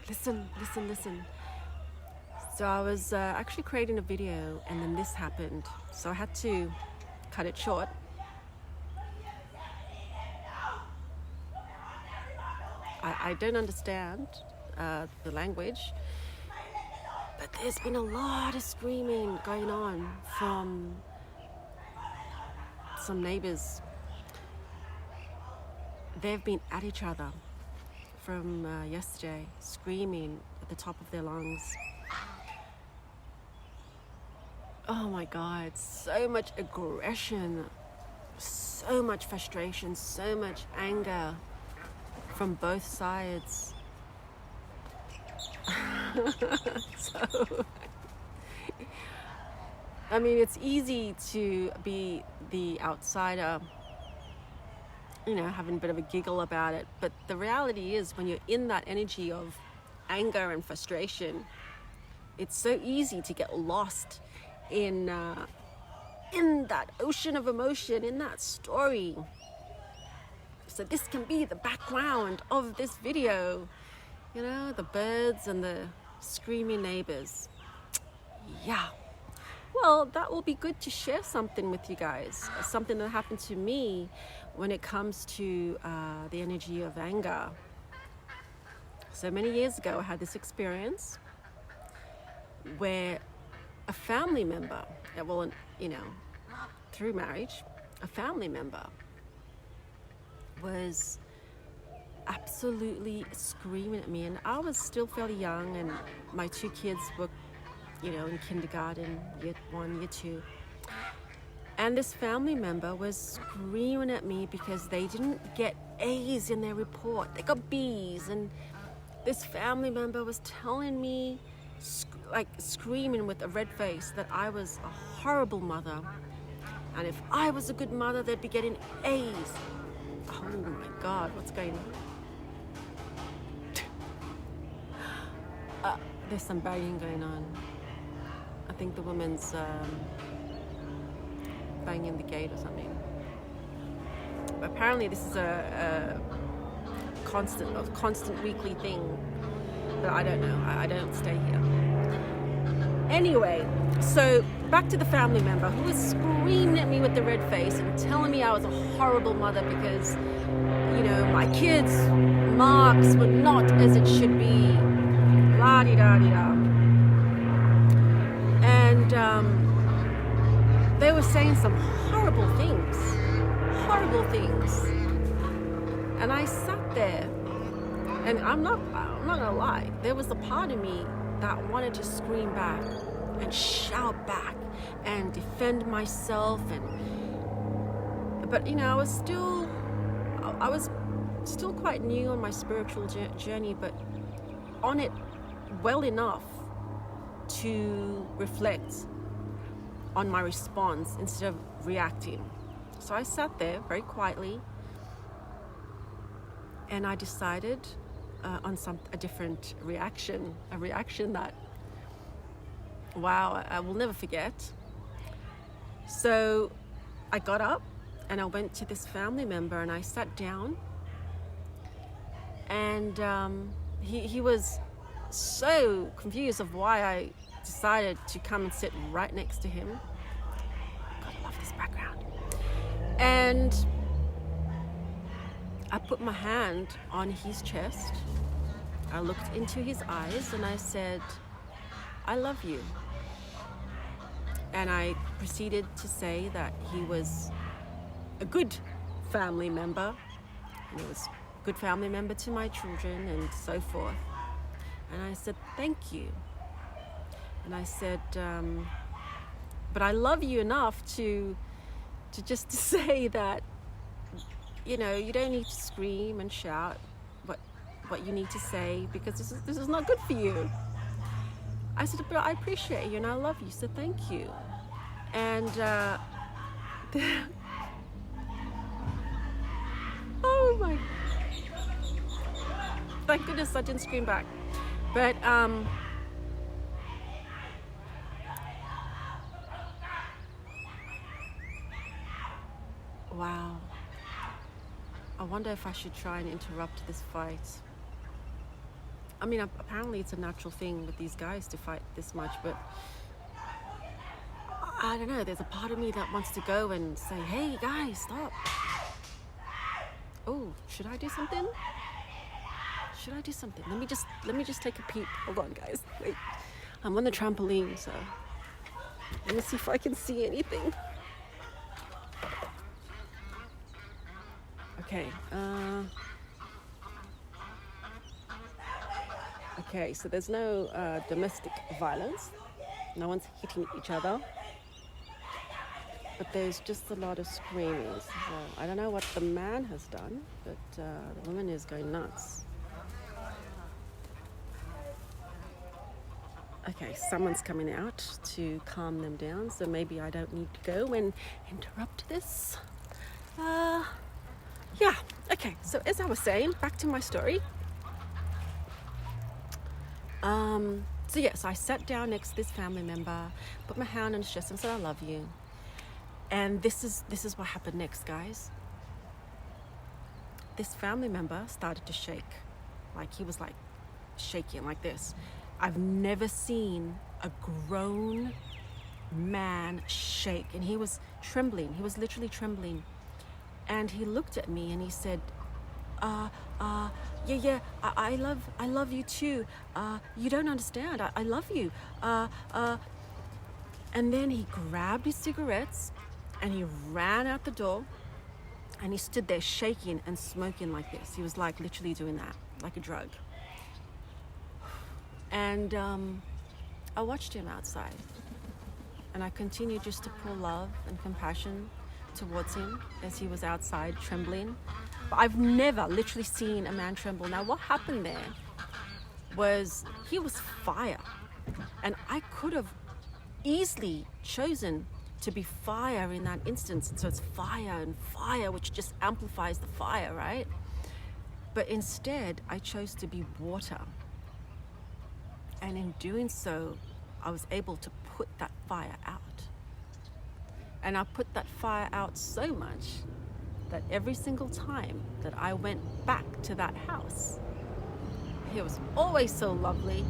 listen. So I was actually creating a video, and then this happened. So I had to cut it short. I don't understand the language, but there's been a lot of screaming going on from some neighbours. They've been at each other from yesterday, screaming at the top of their lungs. Oh my God, so much aggression, so much frustration, so much anger from both sides. So, I mean, it's easy to be the outsider, having a bit of a giggle about it. But the reality is, when you're in that energy of anger and frustration, it's so easy to get lost in that ocean of emotion, in that story. So this can be the background of this video, the birds and the screaming neighbors. Yeah. Well, that will be good to share something with you guys, something that happened to me when it comes to the energy of anger. So many years ago, I had this experience where a family member, through marriage, a family member was absolutely screaming at me. And I was still fairly young, and my two kids were, in kindergarten, year 1, year 2. And this family member was screaming at me because they didn't get A's in their report. They got B's. And this family member was telling me, screaming with a red face, that I was a horrible mother. And if I was a good mother, they'd be getting A's. Oh my God, what's going on? There's some banging going on. I think the woman's banging the gate or something. Apparently this is a constant weekly thing, but I don't know. I don't stay here. Anyway, so back to the family member who was screaming at me with the red face and telling me I was a horrible mother because, my kids' marks were not as it should be. La-di-da-di-da. And they were saying some horrible things. And I sat there, and I'm not gonna lie, there was a part of me that wanted to scream back and shout back and defend myself, but I was still quite new on my spiritual journey, but on it well enough to reflect on my response instead of reacting. So I sat there very quietly, and I decided on a different reaction, a reaction that, wow, I will never forget. So I got up and I went to this family member and I sat down, and he was so confused of why I decided to come and sit right next to him. God, I love this background. And I put my hand on his chest. I looked into his eyes and I said, I love you. And I proceeded to say that he was a good family member, and he was a good family member to my children and so forth. And I said, thank you. And I said, but I love you enough to just to say that, you don't need to scream and shout what you need to say, because this is not good for you. I said, but I appreciate you and I love you, so thank you. And oh my, thank goodness I didn't scream back. But wow, I wonder if I should try and interrupt this fight. I mean, apparently it's a natural thing with these guys to fight this much, but I don't know. There's a part of me that wants to go and say, hey guys, stop. Oh, should I do something? Should I do something? Let me just take a peep. Hold on, guys. Wait. I'm on the trampoline, so let me see if I can see anything. Okay. Okay, so there's no domestic violence. No one's hitting each other. But there's just a lot of screaming. So I don't know what the man has done, but the woman is going nuts. Okay, someone's coming out to calm them down, so maybe I don't need to go and interrupt this. Yeah, okay, so as I was saying, back to my story. So yes, I sat down next to this family member, put my hand on his chest and said, I love you. And this is what happened next, guys. This family member started to shake. Like, he was like shaking like this. I've never seen a grown man shake. And he was trembling. He was literally trembling. And he looked at me and he said, yeah, I love you too. You don't understand. I love you. And then he grabbed his cigarettes and he ran out the door and he stood there shaking and smoking like this. He was like literally doing that, like a drug. And I watched him outside and I continued just to pour love and compassion towards him as he was outside trembling. But I've never literally seen a man tremble. Now what happened there was he was fire, and I could have easily chosen to be fire in that instance. So it's fire and fire, which just amplifies the fire, right? But instead I chose to be water, and in doing so I was able to put that fire out. And I put that fire out so much that every single time that I went back to that house, he was always so lovely,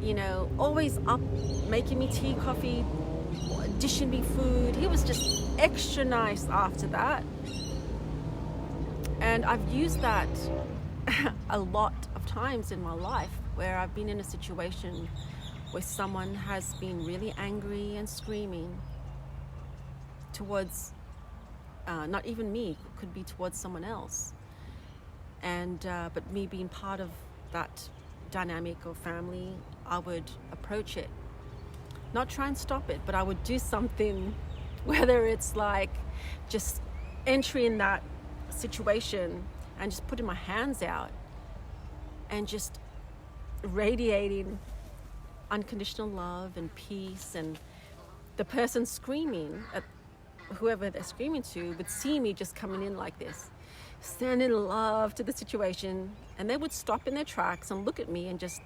you know, always up making me tea, coffee, dishing me food. He was just extra nice after that. And I've used that a lot of times in my life where I've been in a situation where someone has been really angry and screaming towards not even me, could be towards someone else, and but me being part of that dynamic or family, I would approach it, not try and stop it, but I would do something, whether it's like just entering that situation and just putting my hands out and just radiating unconditional love and peace, and the person screaming at whoever they're screaming to would see me just coming in like this, sending love to the situation, and they would stop in their tracks and look at me and just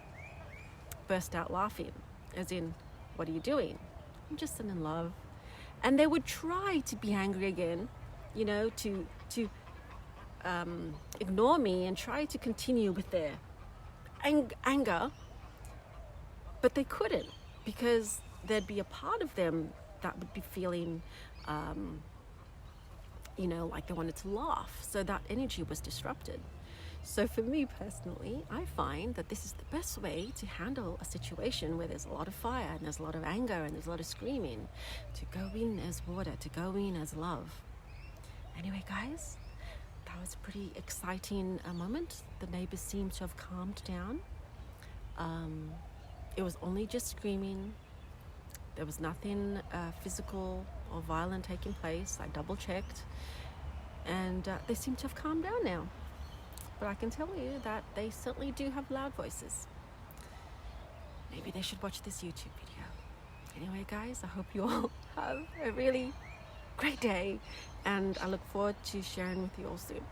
burst out laughing, as in, what are you doing? I'm just sending love. And they would try to be angry again, you know, to ignore me and try to continue with their anger, but they couldn't, because there'd be a part of them that would be feeling you know, like they wanted to laugh, so that energy was disrupted. So for me personally, I find that this is the best way to handle a situation where there's a lot of fire and there's a lot of anger and there's a lot of screaming, to go in as water, to go in as love. Anyway, guys, that was a pretty exciting moment. The neighbors seemed to have calmed down. It was only just screaming. There was nothing physical or violent taking place. I double checked, and they seem to have calmed down now. But I can tell you that they certainly do have loud voices. Maybe they should watch this YouTube video. Anyway, guys, I hope you all have a really great day, and I look forward to sharing with you all soon.